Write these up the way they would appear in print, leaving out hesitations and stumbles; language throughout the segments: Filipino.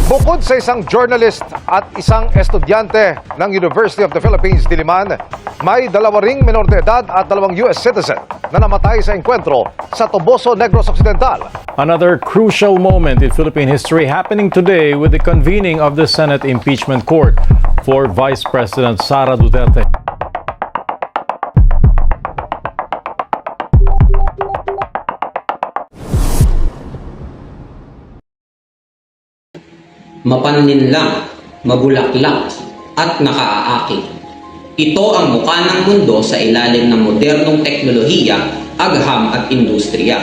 Bukod sa isang journalist at isang estudyante ng University of the Philippines, Diliman, may dalawa ring menor de edad at dalawang US citizen na namatay sa enkwentro sa Toboso, Negros Occidental. Another crucial moment in Philippine history happening today with the convening of the Senate Impeachment Court for Vice President Sara Duterte. Mapanlinlang, mabulaklak at nakaaakit. Ito ang mukha ng mundo sa ilalim ng modernong teknolohiya, agham at industriya.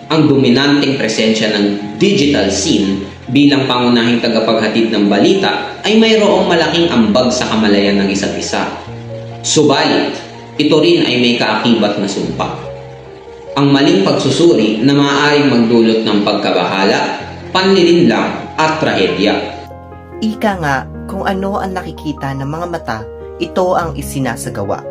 Ang dominanteng presensya ng digital scene bilang pangunahing tagapaghatid ng balita ay mayroong malaking ambag sa kamalayan ng isa't isa. Subalit, ito rin ay may kaakibat na sumpa. Ang maling pagsusuri na maaaring magdulot ng pagkabahala, panlilinlang at trahedya. Ika nga, kung ano ang nakikita ng mga mata, ito ang isinasagawa.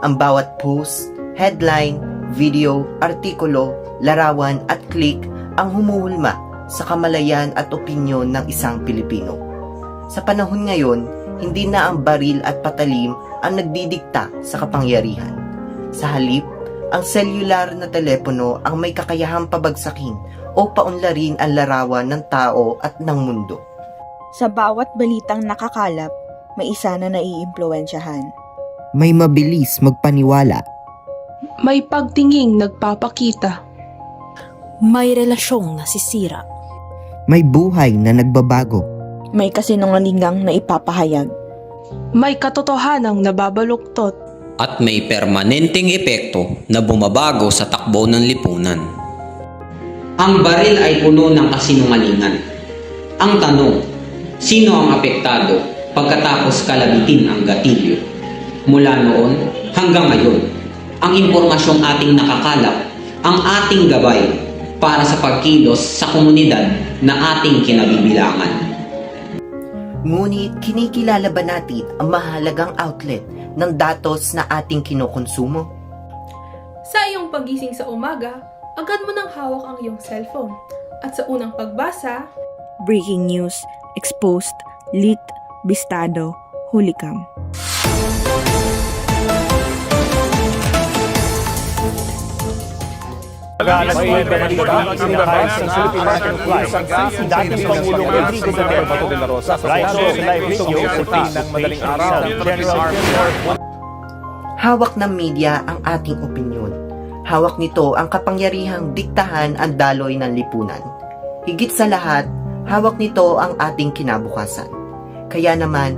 Ang bawat post, headline, video, artikulo, larawan at click ang humuhulma sa kamalayan at opinyon ng isang Pilipino. Sa panahon ngayon, hindi na ang baril at patalim ang nagdidikta sa kapangyarihan. Sa halip, ang cellular na telepono ang may kakayahang pabagsakin o paunlarin ang larawan ng tao at ng mundo. Sa bawat balitang nakakalap, may isa na naiimpluwensyahan. May mabilis magpaniwala. May pagtinging nagpapakita. May relasyong nasisira. May buhay na nagbabago. May kasinungalingang na ipapahayag. May katotohanang nababaluktot. At may permanenteng epekto na bumabago sa takbo ng lipunan. Ang baril ay puno ng kasinungalingan. Ang tanong, sino ang apektado pagkatapos kalabitin ang gatilyo? Mula noon hanggang ngayon, ang impormasyong ating nakakalap, ang ating gabay para sa pagkilos sa komunidad na ating kinabibilangan. Ngunit kinikilala ba natin ang mahalagang outlet ng datos na ating kinukonsumo? Sa iyong pagising sa umaga, agad mo nang hawak ang iyong cellphone. At sa unang pagbasa, Breaking news, exposed, leaked, bistado, hulikam. Dating Pangulong Rodrigo Duterte de la Rosa sa live video sa ng madaling araw. Hawak ng media ang ating opinyon. Hawak nito ang kapangyarihang diktahan ang daloy ng lipunan. Higit sa lahat, hawak nito ang ating kinabukasan. Kaya naman,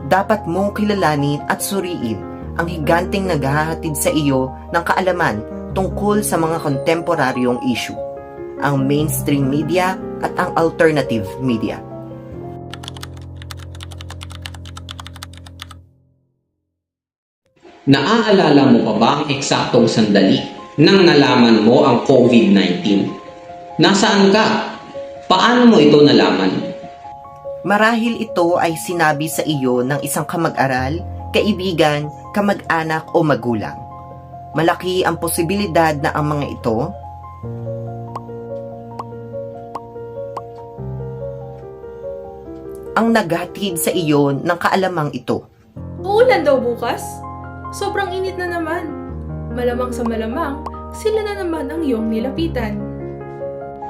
dapat mong kilalanin at suriin ang higanteng naghahatid sa iyo ng kaalaman tungkol sa mga kontemporaryong issue, ang mainstream media at ang alternative media. Naaalala mo pa ba ang eksaktong sandali nang nalaman mo ang COVID-19? Nasaan ka? Paano mo ito nalaman? Marahil ito ay sinabi sa iyo ng isang kamag-aral, kaibigan, kamag-anak o magulang. Malaki ang posibilidad na ang mga ito ang naghatid sa iyo ng kaalamang ito. uulan daw bukas? Sobrang init na naman. Malamang sa malamang, sila na naman ang iyong nilapitan.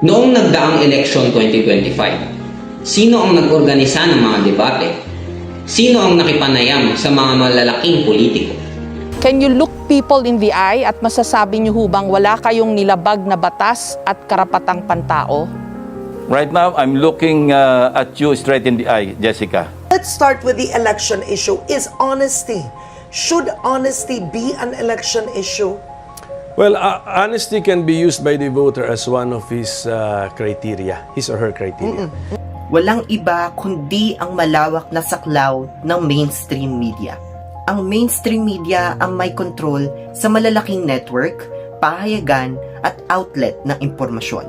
Noong nagdaang eleksyon 2025, sino ang nag-organisa ng mga debate? Sino ang nakipanayam sa mga malalaking politiko? Can you look people in the eye at masasabi niyo hubang wala kayong nilabag na batas at karapatang pantao? Right now, I'm looking at you straight in the eye, Jessica. Let's start with the election issue. Is honesty? Should honesty be an election issue? Well, honesty can be used by the voter as one of his criteria, his or her criteria. Walang iba kundi ang malawak na saklaw ng mainstream media. Ang mainstream media ang may kontrol sa malalaking network, pahayagan at outlet ng impormasyon.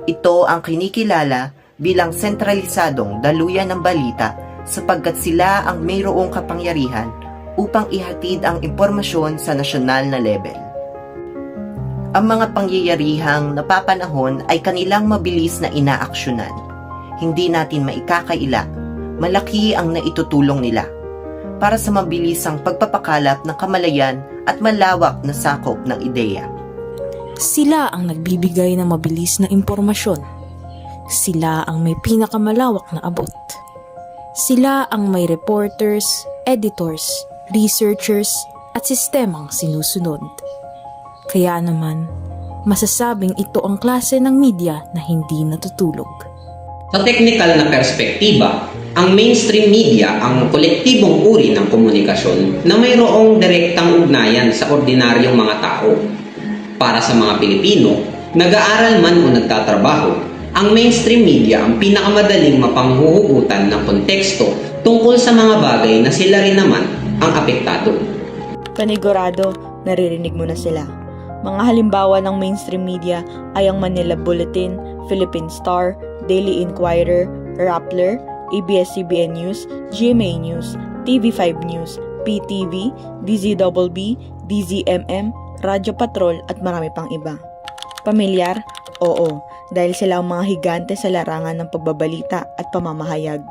Ito ang kinikilala bilang sentralisadong daluyan ng balita sapagkat sila ang mayroong kapangyarihan upang ihatid ang impormasyon sa nasyonal na level. Ang mga pangyayarihang napapanahon ay kanilang mabilis na inaaksyonan. hindi natin maikakaila, malaki ang naitutulong nila para sa mabilisang pagpapakalap ng kamalayan at malawak na sakop ng ideya. Sila ang nagbibigay ng mabilis na impormasyon. Sila ang may pinakamalawak na abot. Sila ang may reporters, editors, researchers, at sistemang sinusunod. Kaya naman, masasabing ito ang klase ng media na hindi natutulog. Sa technical na perspektiba, ang mainstream media ang kolektibong uri ng komunikasyon na mayroong direktang ugnayan sa ordinaryong mga tao. Para sa mga Pilipino, nag-aaral man o nagtatrabaho, ang mainstream media ang pinakamadaling mapanghuhugutan ng konteksto tungkol sa mga bagay na sila rin naman ang apektado. Panigurado, naririnig mo na sila. Mga halimbawa ng mainstream media ay ang Manila Bulletin, Philippine Star, Daily Inquirer, Rappler, ABS-CBN News, GMA News, TV5 News, PTV, DZBB, DZMM, Radyo Patrol at marami pang iba. Pamilyar? Oo, dahil sila ang mga higante sa larangan ng pagbabalita at pamamahayag.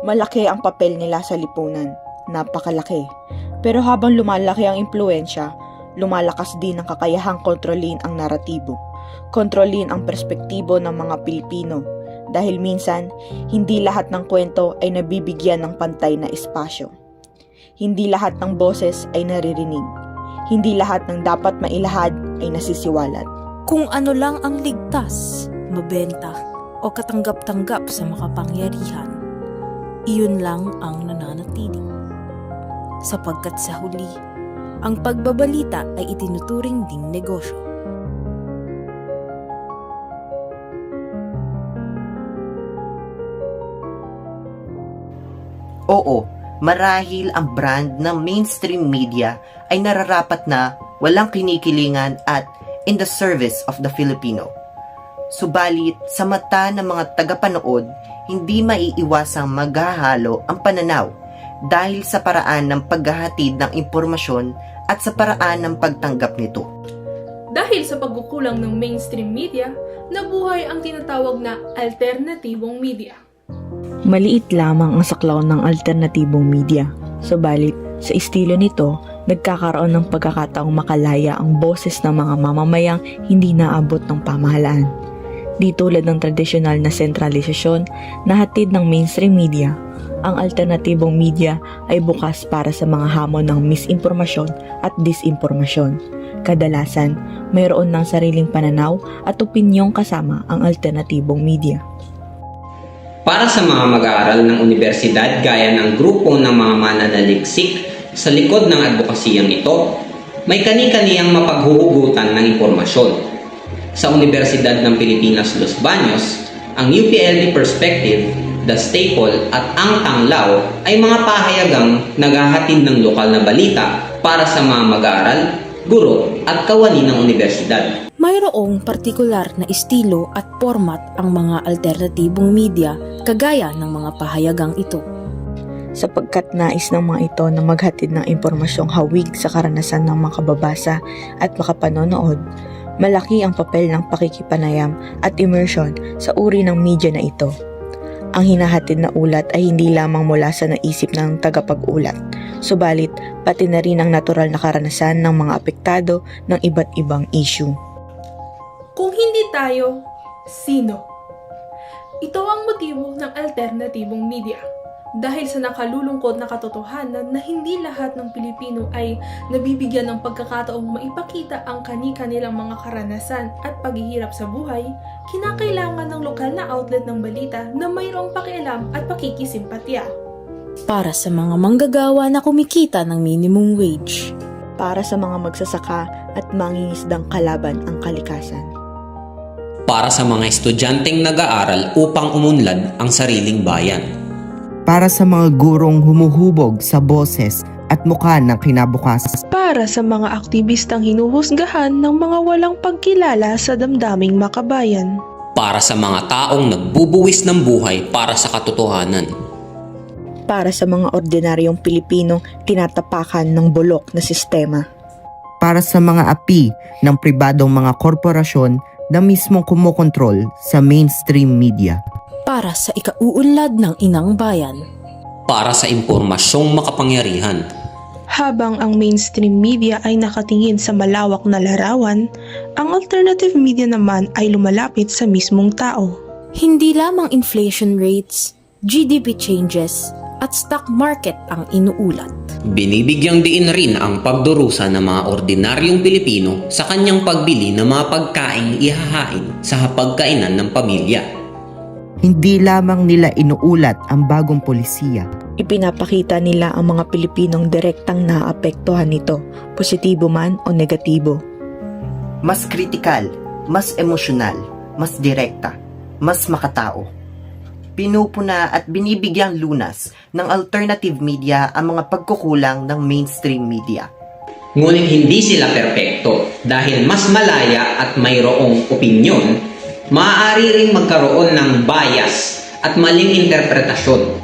Malaki ang papel nila sa lipunan. Napakalaki. Pero habang lumalaki ang impluensya, lumalakas din ang kakayahang kontrolin ang naratibo. Kontrolin ang perspektibo ng mga Pilipino. Dahil minsan, hindi lahat ng kwento ay nabibigyan ng pantay na espasyo. Hindi lahat ng boses ay naririnig. Hindi lahat ng dapat mailahad ay nasisiwalat. Kung ano lang ang ligtas, mabenta, o katanggap-tanggap sa makapangyarihan, iyon lang ang nananatili. Sapagkat sa huli, ang pagbabalita ay itinuturing ding negosyo. Oo, marahil ang brand ng mainstream media ay nararapat na walang kinikilingan at in the service of the Filipino. Subalit, sa mata ng mga tagapanood, hindi maiiwasang maghahalo ang pananaw dahil sa paraan ng paghahatid ng impormasyon at sa paraan ng pagtanggap nito. Dahil sa pagkukulang ng mainstream media, nabuhay ang tinatawag na alternatibong media. Maliit lamang ang saklaw ng alternatibong media. Subalit, sa estilo nito, nagkakaroon ng pagkakataong makalaya ang boses ng mga mamamayang hindi naabot ng pamahalaan. Di tulad ng tradisyonal na sentralisasyon na hatid ng mainstream media, ang alternatibong media ay bukas para sa mga hamon ng misinformasyon at disinformasyon. Kadalasan, mayroon ng sariling pananaw at opinyong kasama ang alternatibong media. Para sa mga mag-aaral ng universidad gaya ng grupo ng mga mananaliksik sa likod ng advokasiyang ito, may kani-kaniyang mapaghuhugutan ng impormasyon. Sa Universidad ng Pilipinas Los Baños, ang UPLD Perspective, The Staple at Ang Tanglaw ay mga pahayagang naghahatid ng lokal na balita para sa mga mag-aaral, guro at kawani ng universidad. Mayroong partikular na estilo at format ang mga alternatibong media kagaya ng mga pahayagang ito. Sapagkat nais ng mga ito na maghatid ng impormasyong hawig sa karanasan ng mga kababasa at makapanonood, malaki ang papel ng pakikipanayam at immersion sa uri ng media na ito. Ang hinahatid na ulat ay hindi lamang mula sa naisip ng tagapag-ulat, subalit pati na rin ang natural na karanasan ng mga apektado ng iba't ibang issue. Kung hindi tayo, sino? Ito ang motibo ng alternatibong media. Dahil sa nakalulungkot na katotohanan na hindi lahat ng Pilipino ay nabibigyan ng pagkakataong maipakita ang kani-kanilang mga karanasan at paghihirap sa buhay, kinakailangan ng lokal na outlet ng balita na mayroong pakialam at pakikisimpatya. Para sa mga manggagawa na kumikita ng minimum wage. Para sa mga magsasaka at mangingisdang kalaban ang kalikasan. Para sa mga estudyanteng nag-aaral upang umunlad ang sariling bayan. Para sa mga gurong humuhubog sa boses at mukha ng kinabukasan. Para sa mga aktivistang hinuhusgahan ng mga walang pagkilala sa damdaming makabayan. Para sa mga taong nagbubuwis ng buhay para sa katotohanan. Para sa mga ordinaryong Pilipinong tinatapakan ng bulok na sistema. Para sa mga api ng pribadong mga korporasyon na mismong kumokontrol sa mainstream media. para sa ikauunlad ng inang bayan. Para sa impormasyong makapangyarihan. Habang ang mainstream media ay nakatingin sa malawak na larawan, ang alternative media naman ay lumalapit sa mismong tao. Hindi lamang inflation rates, GDP changes, at stock market ang inuulat. Binibigyang diin rin ang pagdurusa ng mga ordinaryong Pilipino sa kanyang pagbili ng mga pagkaing ihahain sa hapagkainan ng pamilya. Hindi lamang nila inuulat ang bagong polisiya. Ipinapakita nila ang mga Pilipinong direktang naapektuhan nito, positibo man o negatibo. Mas kritikal, mas emosyonal, mas direkta, mas makatao. Pinupuna at binibigyang lunas ng alternative media ang mga pagkukulang ng mainstream media. Ngunit hindi sila perpekto dahil mas malaya at mayroong opinyon, maaari ring magkaroon ng bias at maling interpretasyon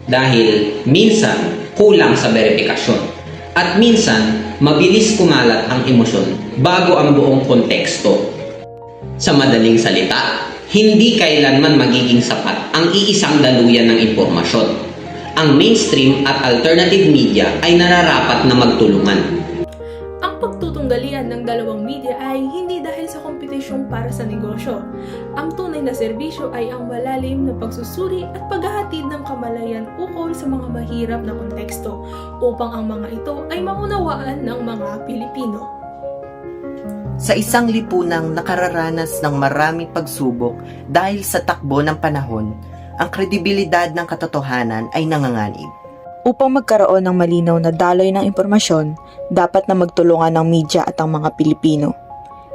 dahil minsan kulang sa verifikasyon at minsan mabilis kumalat ang emosyon bago ang buong konteksto. Sa madaling salita, hindi kailanman magiging sapat ang iisang daluyan ng impormasyon. Ang mainstream at alternative media ay nararapat na magtulungan. Ang pagtutunggalian ng dalawang media ay hindi dahil sa kompetisyong para sa negosyo. Ang tunay na serbisyo ay ang malalim na pagsusuri at paghahatid ng kamalayan ukol sa mga mahirap na konteksto upang ang mga ito ay maunawaan ng mga Pilipino. Sa isang lipunang nakararanas ng maraming pagsubok dahil sa takbo ng panahon, ang kredibilidad ng katotohanan ay nanganganib. Upang magkaroon ng malinaw na daloy ng impormasyon, dapat na magtulungan ng media at ang mga Pilipino.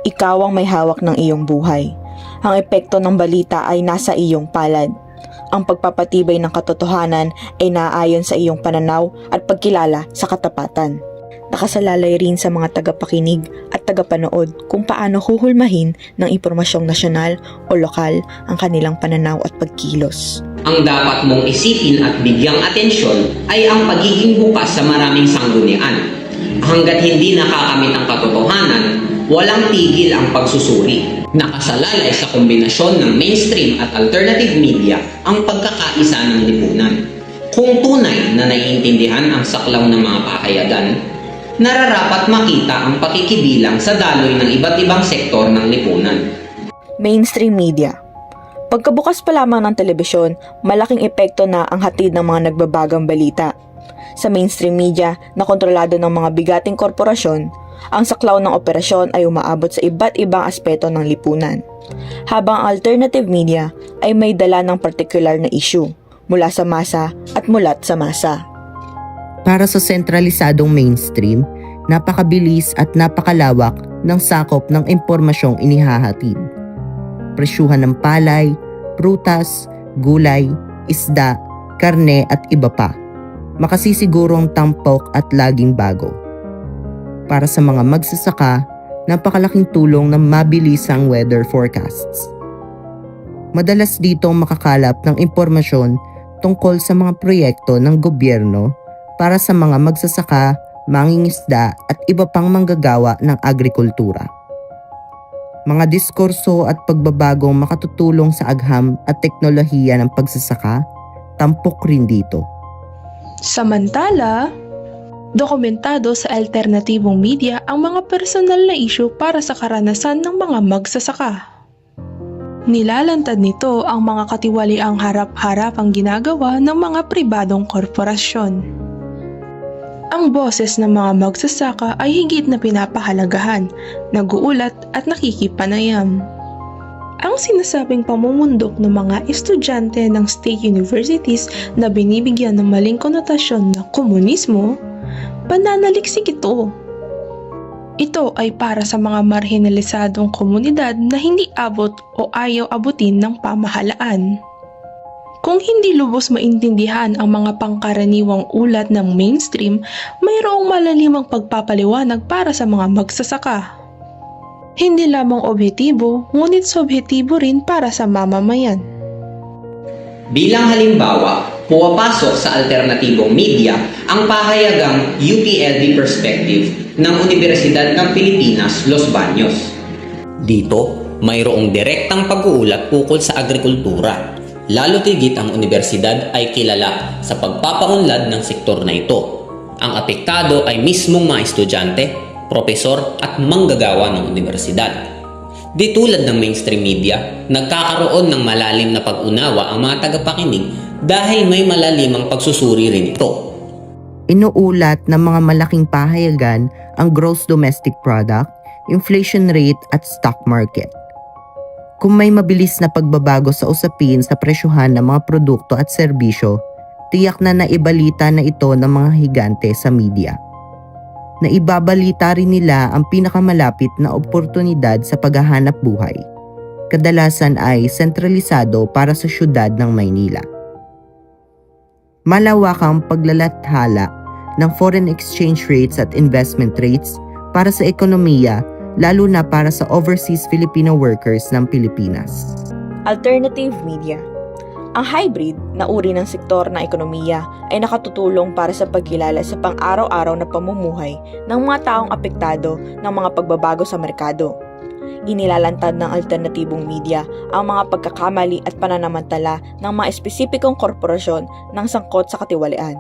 Ikaw ang may hawak ng iyong buhay. Ang epekto ng balita ay nasa iyong palad. Ang pagpapatibay ng katotohanan ay naaayon sa iyong pananaw at pagkilala sa katapatan. Nakasalalay rin sa mga tagapakinig at tagapanood kung paano huhulmahin ng impormasyong nasyonal o lokal ang kanilang pananaw at pagkilos. Ang dapat mong isipin at bigyang atensyon ay ang pagiging bukas sa maraming sanggunian. Hanggat hindi nakakamit ang katotohanan, walang tigil ang pagsusuri. Nakasalalay sa kombinasyon ng mainstream at alternative media ang pagkakaisa ng lipunan. Kung tunay na naiintindihan ang saklaw ng mga pahayagan, nararapat makita ang pakikibilang sa daloy ng iba't ibang sektor ng lipunan. Mainstream media. Pagkabukas pa lamang ng telebisyon, malaking epekto na ang hatid ng mga nagbabagang balita. Sa mainstream media na kontrolado ng mga bigating korporasyon, ang saklaw ng operasyon ay umaabot sa iba't ibang aspeto ng lipunan. Habang ang alternative media ay may dala ng partikular na issue, mula sa masa at mulat sa masa. Para sa sentralisadong mainstream, napakabilis at napakalawak ng sakop ng impormasyong inihahatid. Presyuhan ng palay, prutas, gulay, isda, karne at iba pa. Makasisigurong tampok at laging bago. Para sa mga magsasaka, napakalaking tulong ng mabilisang weather forecasts. Madalas ditong makakalap ng impormasyon tungkol sa mga proyekto ng gobyerno para sa mga magsasaka, mangingisda at iba pang manggagawa ng agrikultura. Mga diskurso at pagbabagong makatutulong sa agham at teknolohiya ng pagsasaka, tampok rin dito. Samantala, dokumentado sa alternatibong media ang mga personal na issue para sa karanasan ng mga magsasaka. Nilalantad nito ang mga katiwaliang harap-harapang ginagawa ng mga pribadong korporasyon. Ang boses ng mga magsasaka ay higit na pinapahalagahan, naguulat at nakikipanayam. Ang sinasabing pamumundok ng mga estudyante ng state universities na binibigyan ng maling konotasyon na komunismo, pananaliksik ito. Ito ay para sa mga marhinalisadong komunidad na hindi abot o ayaw abutin ng pamahalaan. Kung hindi lubos maintindihan ang mga pangkaraniwang ulat ng mainstream, mayroong malalimang pagpapaliwanag para sa mga magsasaka. Hindi lamang objektibo, ngunit subjektibo rin para sa mamamayan. Bilang halimbawa, pumapasok sa alternatibong media ang pahayagang UPLB Perspective ng Universidad ng Pilipinas, Los Baños. Dito, mayroong direktang pag-uulat ukol sa agrikultura. Lalo tigit ang universidad ay kilala sa pagpapaunlad ng sektor na ito. Ang apektado ay mismong mga estudyante, propesor at manggagawa ng universidad. Di tulad ng mainstream media, nagkakaroon ng malalim na pag-unawa ang mga tagapakinig dahil may malalimang pagsusuri rin ito. Inuulat ng mga malaking pahayagan ang gross domestic product, inflation rate at stock market. Kung may mabilis na pagbabago sa usapin sa presyuhan ng mga produkto at serbisyo, tiyak na naibalita na ito ng mga higante sa media. Naibabalita rin nila ang pinakamalapit na oportunidad sa paghahanap buhay. Kadalasan ay sentralisado para sa syudad ng Maynila. Malawakang paglalathala ng foreign exchange rates at investment rates para sa ekonomiya, lalo na para sa overseas Filipino workers ng Pilipinas. Alternative media. Ang hybrid na uri ng sektor ng ekonomiya ay nakatutulong para sa pagkilala sa pang-araw-araw na pamumuhay ng mga taong apektado ng mga pagbabago sa merkado. Inilalantad ng alternatibong media ang mga pagkakamali at pananamantala ng mga espesipikong korporasyon ng sangkot sa katiwalian.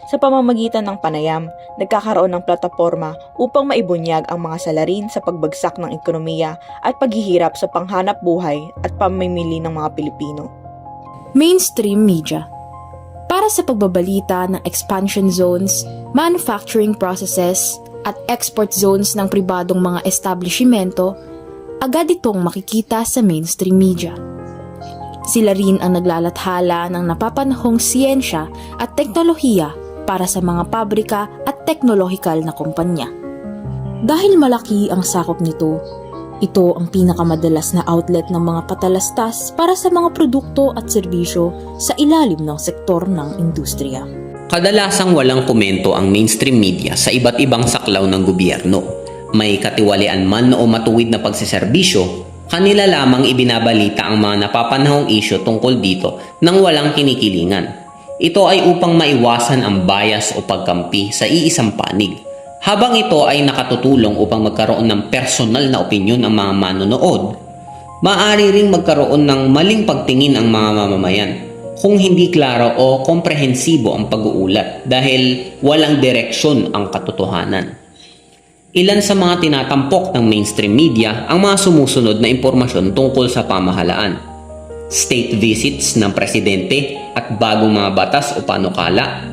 Sa pamamagitan ng panayam, nagkakaroon ng plataporma upang maibunyag ang mga salarin sa pagbagsak ng ekonomiya at paghihirap sa panghanap buhay at pamimili ng mga Pilipino. Mainstream media. Para sa pagbabalita ng expansion zones, manufacturing processes, at export zones ng pribadong mga establishmento, agad itong makikita sa mainstream media. Sila rin ang naglalathala ng napapanahong siyensya at teknolohiya para sa mga pabrika at teknolohikal na kumpanya. Dahil malaki ang sakop nito, ito ang pinakamadalas na outlet ng mga patalastas para sa mga produkto at serbisyo sa ilalim ng sektor ng industriya. Kadalasang walang komento ang mainstream media sa iba't ibang saklaw ng gobyerno. May katiwalian man o matuwid na pagseserbisyo, kanila lamang ibinabalita ang mga napapanahong isyu tungkol dito nang walang kinikilingan. Ito ay upang maiwasan ang bias o pagkampi sa iisang panig. Habang ito ay nakatutulong upang magkaroon ng personal na opinyon ang mga manonood, maaari ring magkaroon ng maling pagtingin ang mga mamamayan kung hindi klaro o komprehensibo ang pag-uulat dahil walang direksyon ang katotohanan. Ilan sa mga tinatampok ng mainstream media ang mga sumusunod na impormasyon tungkol sa pamahalaan. State visits ng presidente at bagong mga batas o panukala,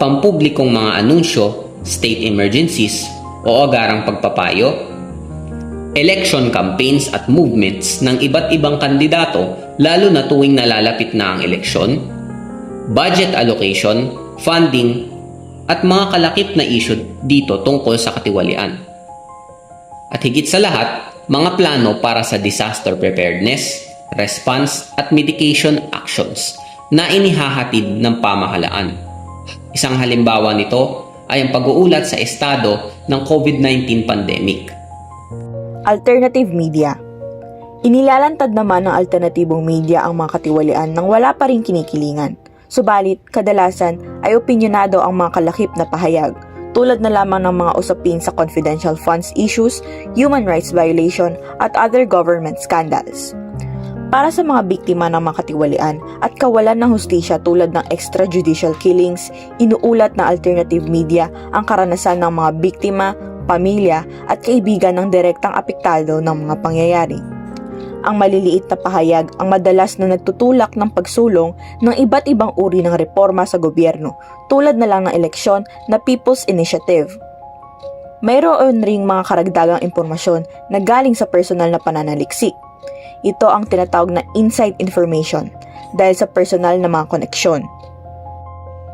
pampublikong mga anunsyo, state emergencies o agarang pagpapayo, election campaigns at movements ng iba't ibang kandidato lalo na tuwing nalalapit na ang eleksyon, budget allocation, funding, at mga kalakip na issue dito tungkol sa katiwalian. At higit sa lahat, mga plano para sa disaster preparedness, response at mitigation actions na inihahatid ng pamahalaan. Isang halimbawa nito ay ang pag-uulat sa estado ng COVID-19 pandemic. Alternative media. Inilalantad naman ng alternatibong media ang mga katiwalian nang wala pa rin kinikilingan. Subalit, kadalasan ay opinionado ang mga kalakip na pahayag, tulad na lamang ng mga usapin sa confidential funds issues, human rights violation, at other government scandals. Para sa mga biktima ng mga katiwalian at kawalan ng hustisya tulad ng extrajudicial killings, inuulat ng alternative media ang karanasan ng mga biktima, pamilya at kaibigan ng direktang apektado ng mga pangyayari. Ang maliliit na pahayag ang madalas na nagtutulak ng pagsulong ng iba't ibang uri ng reforma sa gobyerno, tulad na lang ng eleksyon na People's Initiative. Mayroon ring mga karagdagang impormasyon na galing sa personal na pananaliksik. Ito ang tinatawag na inside information dahil sa personal na mga koneksyon.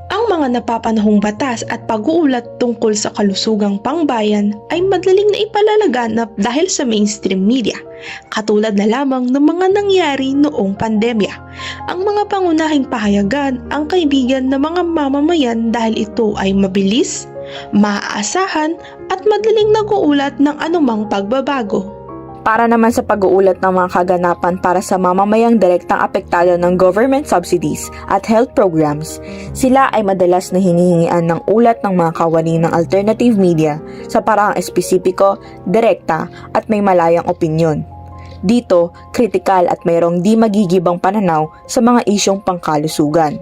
Ang mga napapanahong batas at pag-uulat tungkol sa kalusugang pangbayan ay madaling na ipalalaganap dahil sa mainstream media, katulad na lamang ng mga nangyari noong pandemya. Ang mga pangunahing pahayagan ang kaibigan ng mga mamamayan dahil ito ay mabilis, maaasahan at madaling nag-uulat ng anumang pagbabago. Para naman sa pag-uulat ng mga kaganapan para sa mamamayang direktang apektado ng government subsidies at health programs, sila ay madalas na hinihingian ng ulat ng mga kawani ng alternative media sa paraang espesipiko, direkta at may malayang opinyon. Dito, kritikal at mayroong di magigibang pananaw sa mga isyong pangkalusugan.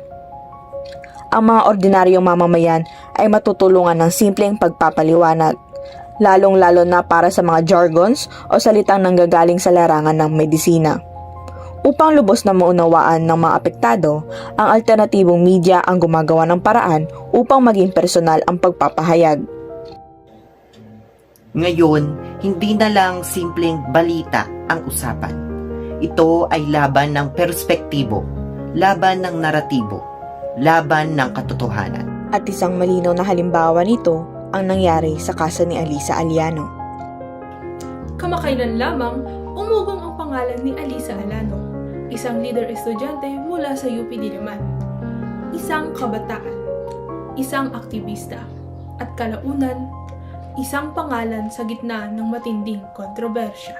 Ang mga ordinaryong mamamayan ay matutulungan ng simpleng pagpapaliwanag, lalong-lalo na para sa mga jargons o salitang nanggagaling sa larangan ng medisina. Upang lubos na maunawaan ng mga apektado, ang alternatibong media ang gumagawa ng paraan upang maging personal ang pagpapahayag. Ngayon, hindi na lang simpleng balita ang usapan. Ito ay laban ng perspektibo, laban ng naratibo, laban ng katotohanan. At isang malinaw na halimbawa nito ang nangyari sa kaso ni Alisa Aliano. Kamakailan lamang, umugong ang pangalan ni Alisa Aliano, isang leader estudyante mula sa UP Diliman, isang kabataan, isang aktivista, at kalaunan, isang pangalan sa gitna ng matinding kontrobersya.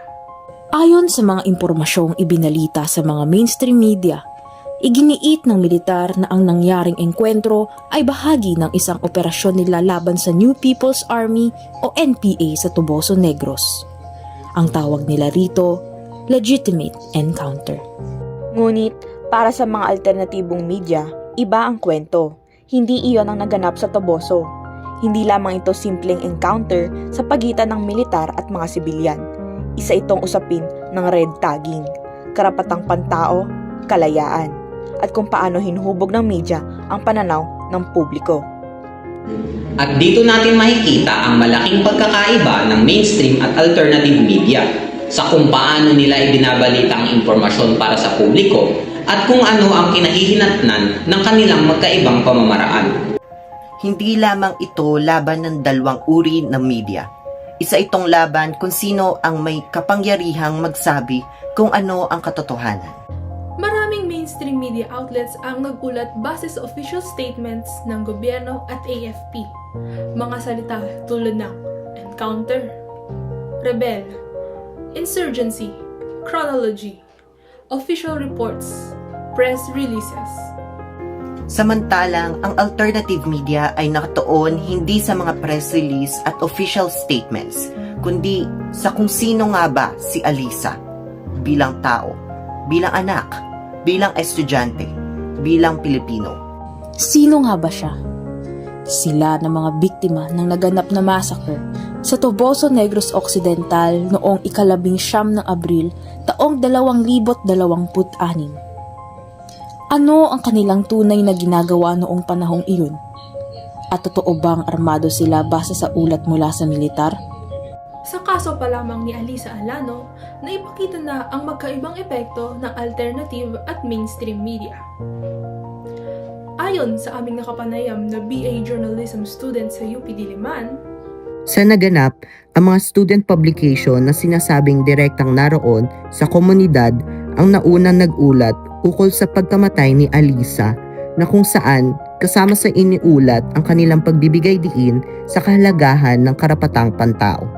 Ayon sa mga impormasyong ibinalita sa mga mainstream media, iginiit ng militar na ang nangyaring engkwentro ay bahagi ng isang operasyon nila laban sa New People's Army o NPA sa Tuboso Negros. Ang tawag nila rito, legitimate encounter. Ngunit, para sa mga alternatibong media, iba ang kwento. Hindi iyon ang naganap sa Toboso. Hindi lamang ito simpleng encounter sa pagitan ng militar at mga sibilyan. Isa itong usapin ng red tagging, karapatang pantao, kalayaan, at kung paano hinuhubog ng media ang pananaw ng publiko. At dito natin makikita ang malaking pagkakaiba ng mainstream at alternative media sa kung paano nila ibinabalita ang impormasyon para sa publiko at kung ano ang kinahihinatnan ng kanilang magkaibang pamamaraan. Hindi lamang ito laban ng dalawang uri ng media. Isa itong laban kung sino ang may kapangyarihang magsabi kung ano ang katotohanan. Maraming mainstream media outlets ang nagulat base sa official statements ng gobyerno at AFP. Mga salita tulad ng encounter, rebel, insurgency, chronology, official reports, press releases. Samantalang ang alternative media ay nakatuon hindi sa mga press release at official statements, kundi sa kung sino nga ba si Alisa bilang tao, bilang anak, bilang estudyante, bilang Pilipino. Sino nga ba siya? Sila ng mga biktima ng naganap na massacre sa Tuboso Negros Occidental noong 19 ng Abril taong 2026. Ano ang kanilang tunay na ginagawa noong panahong iyon? At totoo bang armado sila base sa ulat mula sa militar? Sa kaso pa lamang ni Alisa Aliano, naipakita na ang magkaibang epekto ng alternative at mainstream media. Ayon sa aming nakapanayam na BA Journalism student sa UP Diliman, Sa naganap, ang mga student publication na sinasabing direktang naroon sa komunidad ang naunang nag-ulat ukol sa pagkamatay ni Alisa na kung saan kasama sa iniulat ang kanilang pagbibigay diin sa kahalagahan ng karapatang pantao.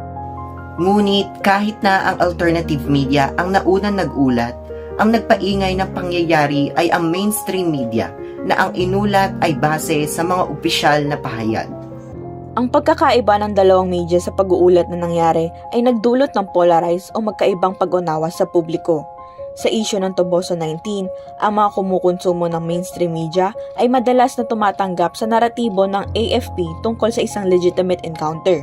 Ngunit kahit na ang alternative media ang naunang nag-ulat, ang nagpaingay ng pangyayari ay ang mainstream media na ang inulat ay base sa mga opisyal na pahayag. Ang pagkakaiba ng dalawang media sa pag-uulat na nangyari ay nagdulot ng polarized o magkaibang pag-unawa sa publiko. Sa issue ng Tuboso 19, ang mga kumukonsumo ng mainstream media ay madalas na tumatanggap sa naratibo ng AFP tungkol sa isang legitimate encounter.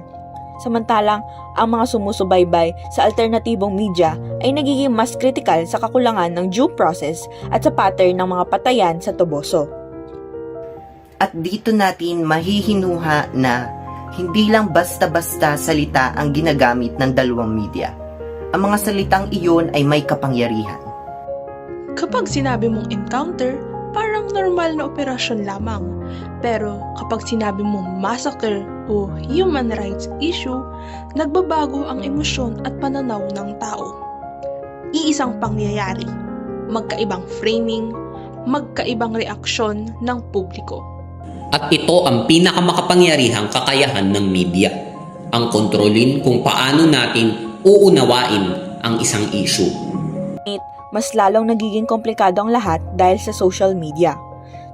Samantalang, ang mga sumusubaybay sa alternatibong media ay nagiging mas kritikal sa kakulangan ng due process at sa pattern ng mga patayan sa Tuboso. At dito natin mahihinuha na hindi lang basta-basta salita ang ginagamit ng dalawang media. Ang mga salitang iyon ay may kapangyarihan. Kapag sinabi mong encounter, parang normal na operasyon lamang. Pero kapag sinabi mong massacre o human rights issue, nagbabago ang emosyon at pananaw ng tao. Iisang pangyayari, magkaibang framing, magkaibang reaksyon ng publiko. At ito ang pinakamakapangyarihang kakayahan ng media, ang kontrolin kung paano natin uunawain ang isang issue. Mas lalong nagiging komplikado ang lahat dahil sa social media.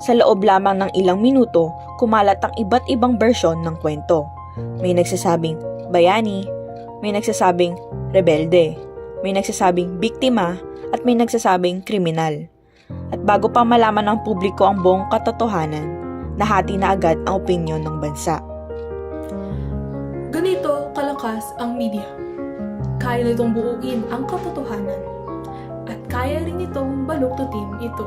Sa loob lamang ng ilang minuto, kumalat ang iba't ibang bersyon ng kwento. May nagsasabing bayani, may nagsasabing rebelde, may nagsasabing biktima at may nagsasabing kriminal. At bago pa malaman ng publiko ang buong katotohanan, nahati na agad ang opinyon ng bansa. Ganito kalakas ang media. Kaya nitong buuin ang katotohanan. At kaya rin itong baluktutin ito.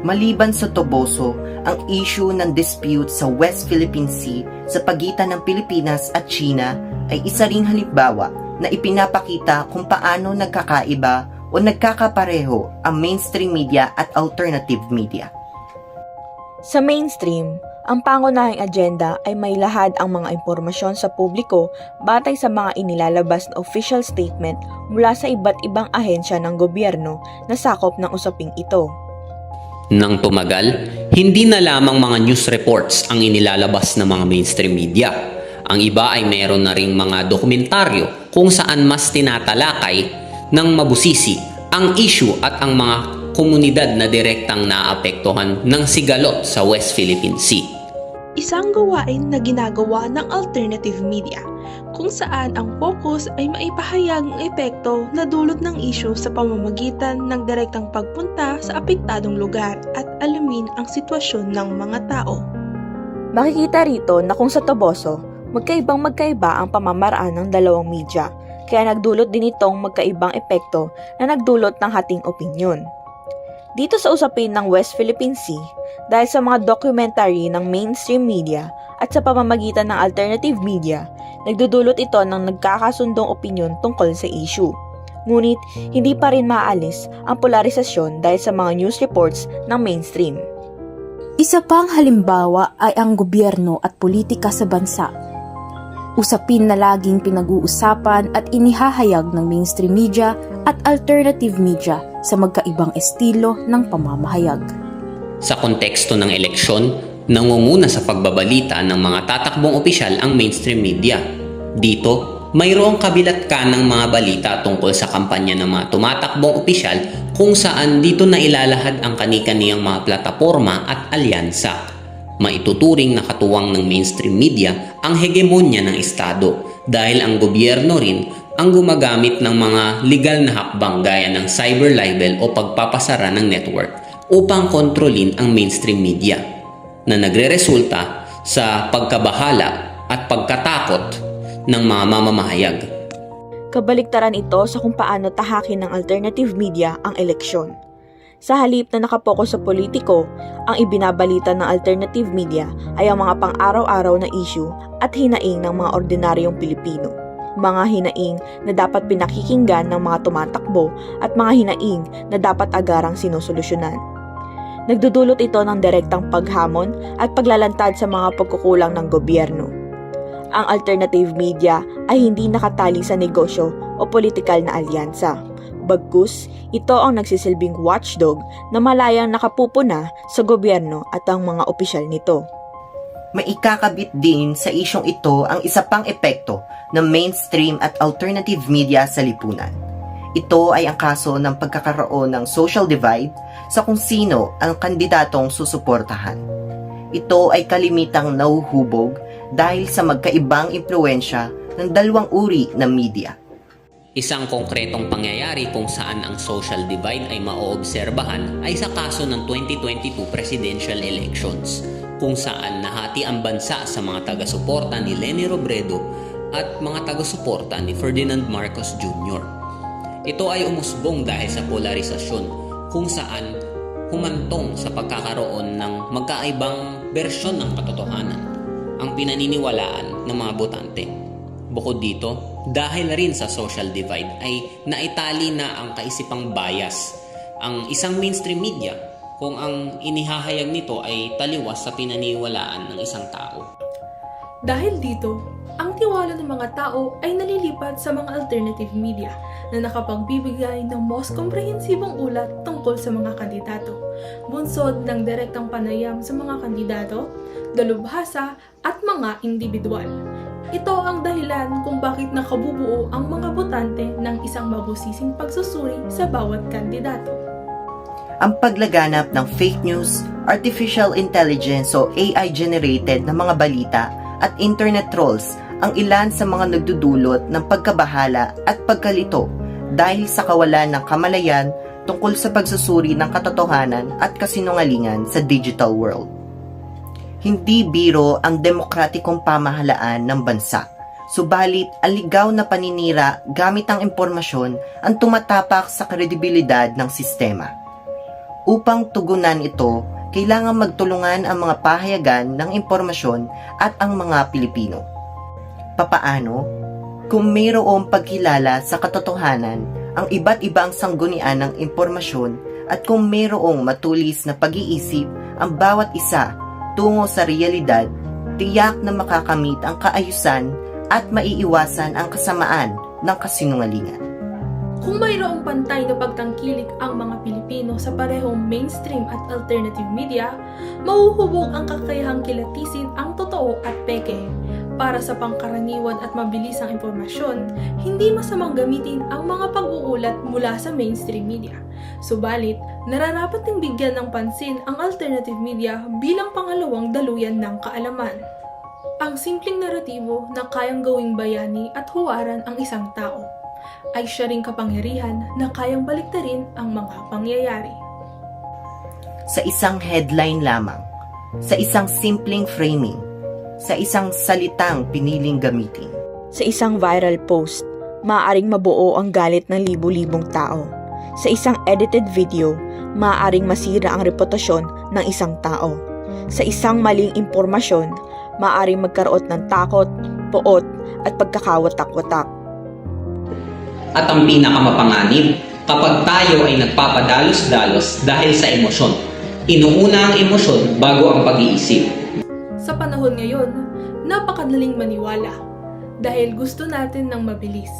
Maliban sa Toboso, ang issue ng dispute sa West Philippine Sea sa pagitan ng Pilipinas at China ay isa ring halimbawa na ipinapakita kung paano nagkakaiba o nagkakapareho ang mainstream media at alternative media. Sa mainstream, ang pangunahing agenda ay may lahad ang mga impormasyon sa publiko batay sa mga inilalabas na official statement mula sa iba't ibang ahensya ng gobyerno na sakop ng usaping ito. Nang tumagal, hindi na lamang mga news reports ang inilalabas ng mga mainstream media. Ang iba ay mayroon na ring mga dokumentaryo kung saan mas tinatalakay ng mabusisi ang issue at ang mga komunidad na direktang naapektuhan ng sigalot sa West Philippine Sea. Isang gawain na ginagawa ng alternative media kung saan ang focus ay maipahayag ang epekto na dulot ng issue sa pamamagitan ng direktang pagpunta sa apektadong lugar at alamin ang sitwasyon ng mga tao. Makikita rito na kung sa Toboso, magkaiba ang pamamaraan ng dalawang media, kaya nagdulot din itong magkaibang epekto na nagdulot ng hating opinyon. Dito sa usapin ng West Philippine Sea, dahil sa mga documentary ng mainstream media at sa pamamagitan ng alternative media, nagdudulot ito ng nagkakasundong opinyon tungkol sa issue. Ngunit, hindi pa rin maaalis ang polarisasyon dahil sa mga news reports ng mainstream. Isa pang halimbawa ay ang gobyerno at politika sa bansa. Usapin na laging pinag-uusapan at inihahayag ng mainstream media at alternative media sa magkaibang estilo ng pamamahayag. Sa konteksto ng eleksyon, nangunguna sa pagbabalita ng mga tatakbong opisyal ang mainstream media. Dito, mayroong kabilat-ka ng mga balita tungkol sa kampanya ng mga tumatakbong opisyal kung saan dito na ilalahad ang kani-kaniyang mga plataporma at alyansa. Maituturing na katuwang ng mainstream media ang hegemonya ng Estado dahil ang gobyerno rin ang gumagamit ng mga legal na hakbang gaya ng cyber libel o pagpapasara ng network upang kontrolin ang mainstream media na nagreresulta sa pagkabahala at pagkatakot ng mga mamamahayag. Kabaliktaran ito sa kung paano tahakin ng alternative media ang eleksyon. Sa halip na nakapokus sa politiko, ang ibinabalita ng alternative media ay ang mga pang-araw-araw na issue at hinaing ng mga ordinaryong Pilipino. Mga hinaing na dapat pinakikinggan ng mga tumatakbo at mga hinaing na dapat agarang sinusolusyonan. Nagdudulot ito ng direktang paghamon at paglalantad sa mga pagkukulang ng gobyerno. Ang alternative media ay hindi nakatali sa negosyo o politikal na alyansa. Bagkus, ito ang nagsisilbing watchdog na malayang nakapupuna sa gobyerno at ang mga opisyal nito. Maikakabit din sa isyong ito ang isa pang epekto ng mainstream at alternative media sa lipunan. Ito ay ang kaso ng pagkakaroon ng social divide sa kung sino ang kandidatong susuportahan. Ito ay kalimitang nahuhubog dahil sa magkaibang impluensya ng dalawang uri ng media. Isang konkretong pangyayari kung saan ang social divide ay maoobserbahan ay sa kaso ng 2022 presidential elections, kung saan nahati ang bansa sa mga taga-suporta ni Leni Robredo at mga taga-suporta ni Ferdinand Marcos Jr. Ito ay umusbong dahil sa polarisasyon kung saan humantong sa pagkakaroon ng magkaibang bersyon ng katotohanan ang pinaniniwalaan ng mga botante. Bukod dito, dahil rin sa social divide ay naitali na ang kaisipang bias ang isang mainstream media kung ang inihahayag nito ay taliwas sa pinaniniwalaan ng isang tao. Dahil dito, ang tiwala ng mga tao ay nalilipat sa mga alternative media na nakapagbibigay ng most komprehensibong ulat tungkol sa mga kandidato, bunsod ng direktang panayam sa mga kandidato, dalubhasa at mga individual. Ito ang dahilan kung bakit nakabubuo ang mga botante ng isang mabusising pagsusuri sa bawat kandidato. Ang paglaganap ng fake news, artificial intelligence o AI-generated na mga balita at internet trolls ang ilan sa mga nagdudulot ng pagkabahala at pagkalito dahil sa kawalan ng kamalayan tungkol sa pagsusuri ng katotohanan at kasinungalingan sa digital world. Hindi biro ang demokratikong pamahalaan ng bansa, subalit ang ligaw na paninira gamit ang impormasyon ang tumatapak sa kredibilidad ng sistema. Upang tugunan ito, kailangan magtulungan ang mga pahayagan ng impormasyon at ang mga Pilipino. Papaano? Kung mayroong pagkilala sa katotohanan, ang iba't ibang sanggunian ng impormasyon at kung mayroong matulis na pag-iisip ang bawat isa tungo sa realidad, tiyak na makakamit ang kaayusan at maiiwasan ang kasamaan ng kasinungalingan. Kung mayroong pantay na pagtangkilik ang mga Pilipino sa parehong mainstream at alternative media, mauhubog ang kakayahang kilatisin ang totoo at peke. Para sa pangkaraniwan at mabilisang impormasyon, hindi masamang gamitin ang mga pag-uulat mula sa mainstream media. Subalit, nararapat ding bigyan ng pansin ang alternative media bilang pangalawang daluyan ng kaalaman. Ang simpleng naratibo na kayang gawing bayani at huwaran ang isang tao ay siya ring kapangyarihan na kayang baliktarin ang mga pangyayari. Sa isang headline lamang, sa isang simpleng framing, sa isang salitang piniling gamitin. Sa isang viral post, maaaring mabuo ang galit ng libu-libong tao. Sa isang edited video, maaaring masira ang reputasyon ng isang tao. Sa isang maling impormasyon, maaaring magkaroon ng takot, poot, at pagkakawatak-watak. At ang pinakamapanganib, kapag tayo ay nagpapadalos-dalos dahil sa emosyon. Inuuna ang emosyon bago ang pag-iisip. Sa panahon ngayon, napakadaling maniwala dahil gusto natin ng mabilis.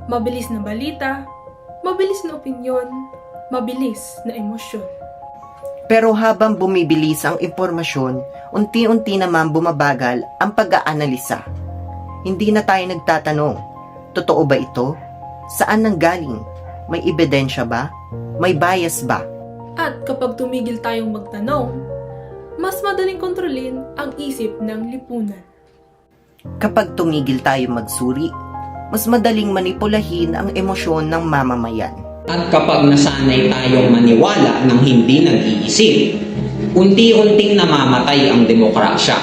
Mabilis na balita, mabilis na opinyon, mabilis na emosyon. Pero habang bumibilis ang impormasyon, unti-unti naman bumabagal ang pag-aanalisa. Hindi na tayo nagtatanong, totoo ba ito? Saan nanggaling? May ebidensya ba? May bias ba? At kapag tumigil tayong magtanong, mas madaling kontrolin ang isip ng lipunan. Kapag tumigil tayo magsuri, mas madaling manipulahin ang emosyon ng mamamayan. At kapag nasanay tayong maniwala ng hindi nag-iisip, unti-unting namamatay ang demokrasya.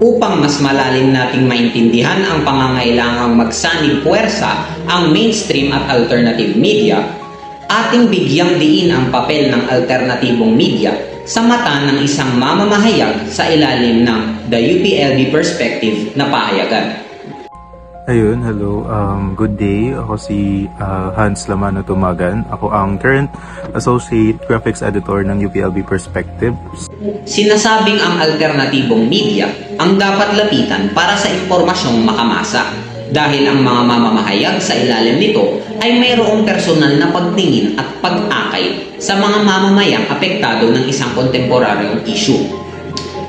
Upang mas malalim nating maintindihan ang pangangailangang magsanib puwersa ang mainstream at alternative media, ating bigyang diin ang papel ng alternatibong media sa mata ng isang mamamahayag sa ilalim ng The UPLB Perspective na pahayagan. Ayun, hello. Good day. Ako si Hans Lamano Tumagan. Ako ang current Associate Graphics Editor ng UPLB Perspective. Sinasabing ang alternatibong media ang dapat lapitan para sa impormasyong makamasa dahil ang mga mamamahayag sa ilalim nito ay mayroong personal na pagtingin at pag-akay sa mga mamamayang apektado ng isang kontemporaryong issue.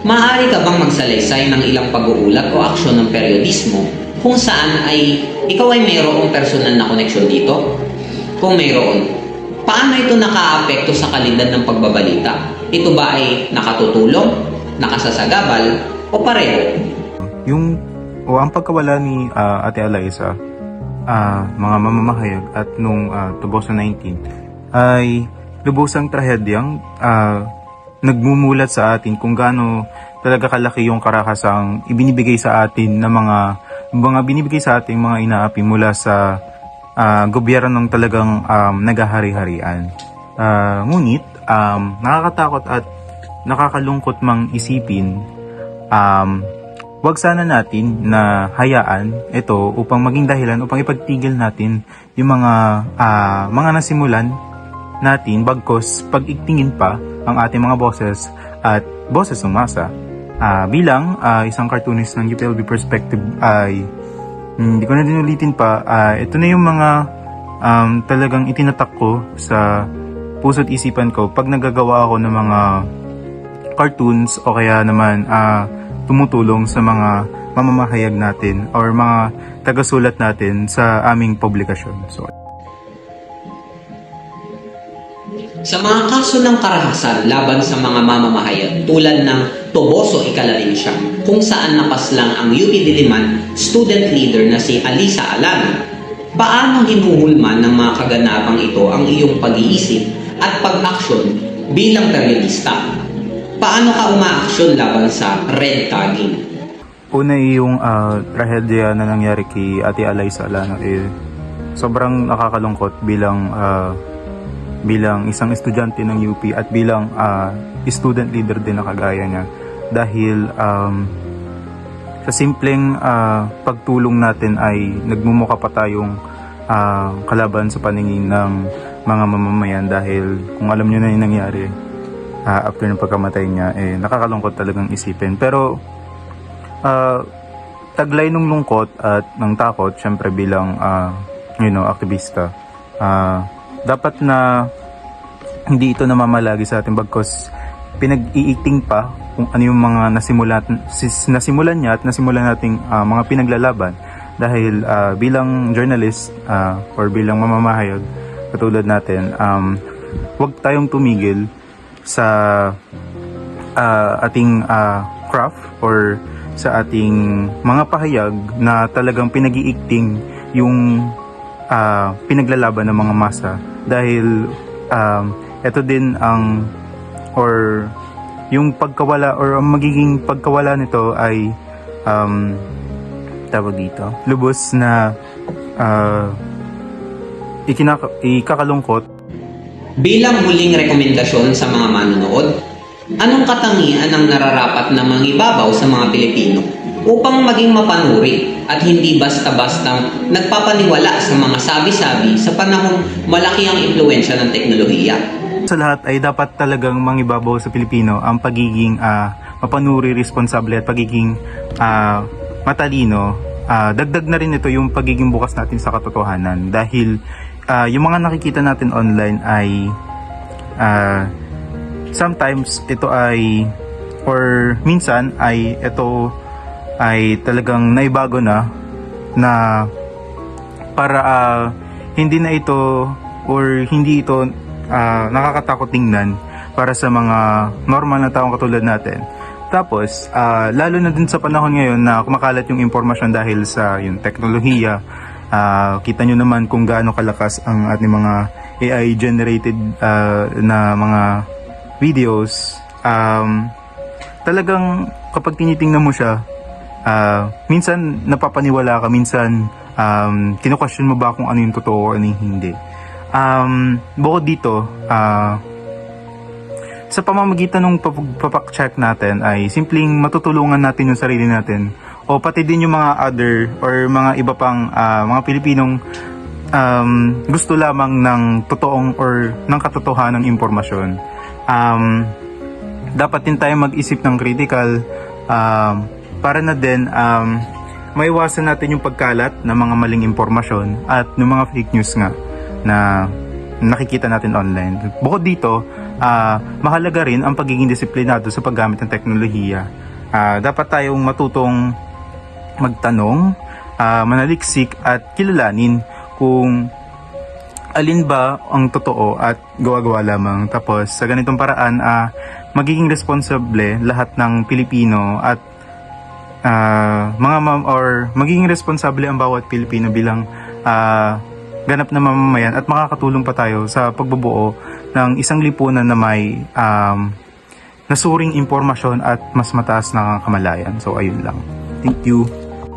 Maaari ka bang magsalaysay ng ilang pag-uulat o aksyon ng periodismo kung saan ay ikaw ay mayroong personal na koneksyon dito? Kung mayroon, paano ito nakaapekto sa kalidad ng pagbabalita? Ito ba ay nakatutulong, nakasasagabal, o pareho? Ang pagkawala ni Ate Alaisa, mga mamamahayag at nung 2019 ay lubusang trahedyang nagmumulat sa atin kung gaano talaga kalaki yung karakasang ibinibigay sa atin ng mga binibigay sa ating mga inaapi mula sa gobyernong talagang nagahari-harian. Ngunit nakakatakot at nakakalungkot mang isipin, wag sana natin na hayaan ito upang maging dahilan upang ipagtigil natin yung mga nasimulan natin bagkos pag-igtingin pa ang ating mga boses at boses ng masa. Bilang isang cartoonist ng UPLB Perspective ay hindi ko na din ulitin pa, ito na yung mga talagang itinatak ko sa puso't isipan ko pag nagagawa ako ng mga cartoons o kaya naman tumutulong sa mga mamamahayag natin or mga tagasulat natin sa aming publikasyon. Sa mga kaso ng karahasan laban sa mga mamamahayag tulad ng Toboso Ikalabinsya, kung saan napaslang ang UP Diliman student leader na si Alisa Alano, Paano hinuhulman ng mga kaganapang ito ang iyong pag-iisip at pag-aksyon bilang periodista? Paano ka umaaksyon laban sa red tagging? Una yung trahedya na nangyari kay Ate Alaysa Alano, sobrang nakakalungkot bilang isang estudyante ng UP at bilang student leader din na kagaya niya. Dahil sa simpleng pagtulong natin ay nagmumukha pa tayong kalaban sa paningin ng mga mamamayan, dahil kung alam nyo na yung nangyari after ng pagkamatay niya, nakakalungkot talagang isipin. Pero taglay ng lungkot at ng takot, syempre bilang aktivista, dapat na hindi ito namamalagi sa atin, bagkos pinag-iiting pa kung ano yung mga nasimulan niya at nasimulan nating mga pinaglalaban. Dahil bilang journalist or bilang mamamahayag katulad natin, huwag tayong tumigil sa ating craft or sa ating mga pahayag na talagang pinag-iigting yung pinaglalaban ng mga masa. Dahil ito din yung pagkawala or ang magiging pagkawala nito ay tawag dito, lubos na ikakalungkot. Bilang huling rekomendasyon sa mga manonood, anong katangian ang nararapat na mangibabaw sa mga Pilipino upang maging mapanuri at hindi basta-bastang nagpapaniwala sa mga sabi-sabi sa panahong malaki ang impluwensya ng teknolohiya? Sa lahat ay dapat talagang mangibabaw sa Pilipino ang pagiging mapanuri, responsable at pagiging matalino. Dagdag na rin ito yung pagiging bukas natin sa katotohanan, dahil yung mga nakikita natin online ay sometimes ito ay or minsan ay ito ay talagang naibago na para hindi na ito or hindi ito nakakatakot tingnan para sa mga normal na taong katulad natin. Tapos, lalo na din sa panahon ngayon na kumakalat yung impormasyon dahil sa yung teknolohiya. Kita nyo naman kung gaano kalakas ang ating mga AI-generated na mga videos. Talagang kapag tinitingnan mo siya, minsan napapaniwala ka, minsan kinu-question mo ba kung ano yung totoo o ano yung hindi. Bukod dito, sa pamamagitan ng papak-check natin ay simpleng matutulungan natin yung sarili natin o pati din yung mga other or mga iba pang mga Pilipinong gusto lamang ng totoong or ng katotohanan ng impormasyon. Dapat din tayo mag-isip ng critical para na din maiwasan natin yung pagkalat ng mga maling impormasyon at ng mga fake news nga na nakikita natin online. Bukod dito, mahalaga rin ang pagiging disiplinado sa paggamit ng teknolohiya. Dapat tayong matutong magtanong, manaliksik at kilalanin kung alin ba ang totoo at gawa-gawa lamang. Tapos sa ganitong paraan, magiging responsable lahat ng Pilipino at magiging responsable ang bawat Pilipino bilang ganap na mamamayan at makakatulong pa tayo sa pagbubuo ng isang lipunan na may nasuring impormasyon at mas mataas na kamalayan. So ayun lang. Thank you.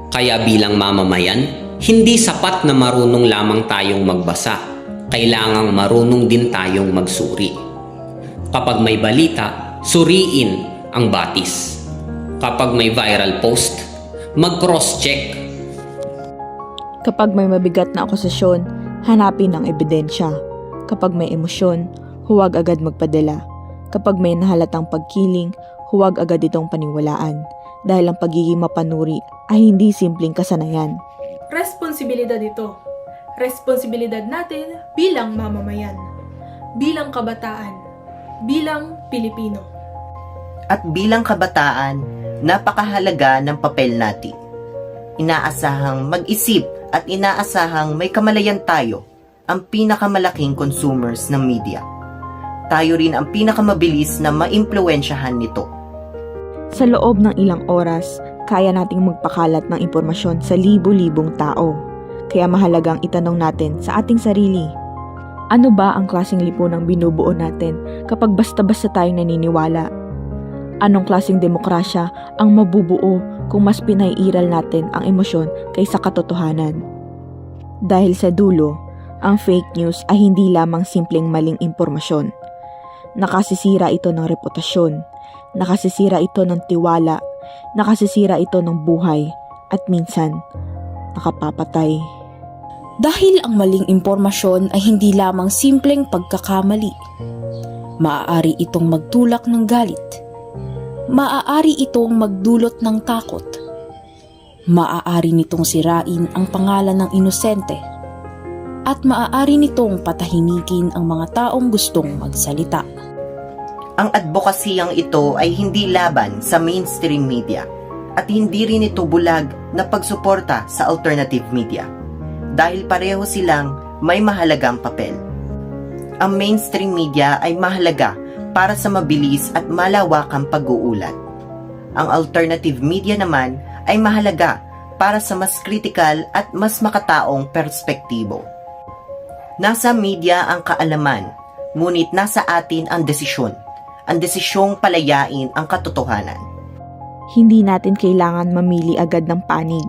Kaya bilang mamamayan, hindi sapat na marunong lamang tayong magbasa. Kailangang marunong din tayong magsuri. Kapag may balita, suriin ang batis. Kapag may viral post, mag-cross-check. Kapag may mabigat na akusasyon, hanapin ang ebidensya. Kapag may emosyon, huwag agad magpadala. Kapag may nahalatang pagkiling, huwag agad itong paniwalaan. Dahil ang pagiging mapanuri ay hindi simpleng kasanayan. Responsibilidad ito. Responsibilidad natin bilang mamamayan, bilang kabataan, bilang Pilipino. At bilang kabataan, napakahalaga ng papel natin. Inaasahang mag-isip at inaasahang may kamalayan tayo, ang pinakamalaking consumers ng media. Tayo rin ang pinakamabilis na maimpluwensyahan nito. Sa loob ng ilang oras, kaya nating magpakalat ng impormasyon sa libu-libong tao. Kaya mahalagang itanong natin sa ating sarili, ano ba ang klaseng lipunang binubuo natin kapag basta-basta tayong naniniwala? Anong klaseng demokrasya ang mabubuo kung mas pinaiiral natin ang emosyon kaysa katotohanan? Dahil sa dulo, ang fake news ay hindi lamang simpleng maling impormasyon. Nakasisira ito ng reputasyon, nakasisira ito ng tiwala, nakasisira ito ng buhay, at minsan, nakapapatay. Dahil ang maling impormasyon ay hindi lamang simpleng pagkakamali. Maaari itong magtulak ng galit. Maaari itong magdulot ng takot. Maaari nitong sirain ang pangalan ng inosente. At maaari nitong patahimikin ang mga taong gustong magsalita. Ang advokasiyang ito ay hindi laban sa mainstream media at hindi rin ito bulag na pagsuporta sa alternative media dahil pareho silang may mahalagang papel. Ang mainstream media ay mahalaga para sa mabilis at malawakang pag-uulat. Ang alternative media naman ay mahalaga para sa mas critical at mas makataong perspektibo. Nasa media ang kaalaman, ngunit nasa atin ang desisyon. Ang desisyong palayain ang katotohanan. Hindi natin kailangan mamili agad ng panig.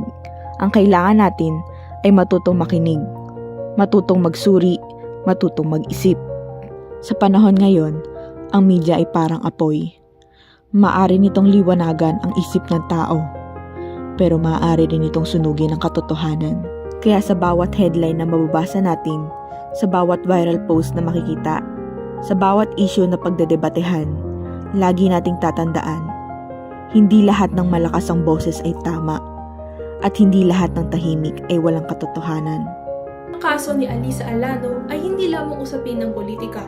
Ang kailangan natin ay matutong makinig, matutong magsuri, matutong mag-isip. Sa panahon ngayon, ang media ay parang apoy. Maaari nitong liwanagan ang isip ng tao, pero maaari din itong sunugin ang katotohanan. Kaya sa bawat headline na mababasa natin, sa bawat viral post na makikita, sa bawat issue na pagdedebatehan, lagi nating tatandaan, hindi lahat ng malakas ang boses ay tama, at hindi lahat ng tahimik ay walang katotohanan. Ang kaso ni Alisa Alano ay hindi lamang usapin ng politika,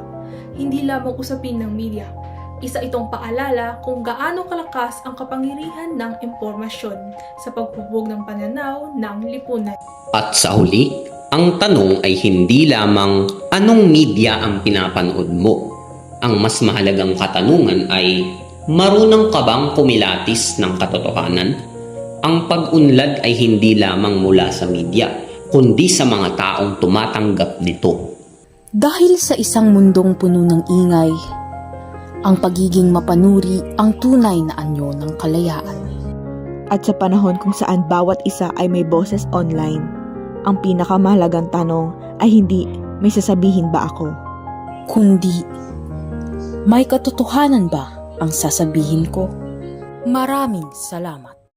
hindi lamang usapin ng media. Isa itong paalala kung gaano kalakas ang kapangyarihan ng impormasyon sa paghubog ng pananaw ng lipunan. At sa huli, ang tanong ay hindi lamang anong media ang pinapanood mo. Ang mas mahalagang katanungan ay marunong ka bang kumilatis ng katotohanan? Ang pag-unlad ay hindi lamang mula sa media, kundi sa mga taong tumatanggap nito. Dahil sa isang mundong puno ng ingay, ang pagiging mapanuri ang tunay na anyo ng kalayaan. At sa panahon kung saan bawat isa ay may boses online, ang pinakamahalagang tanong ay hindi may sasabihin ba ako, kundi may katotohanan ba ang sasabihin ko? Maraming salamat.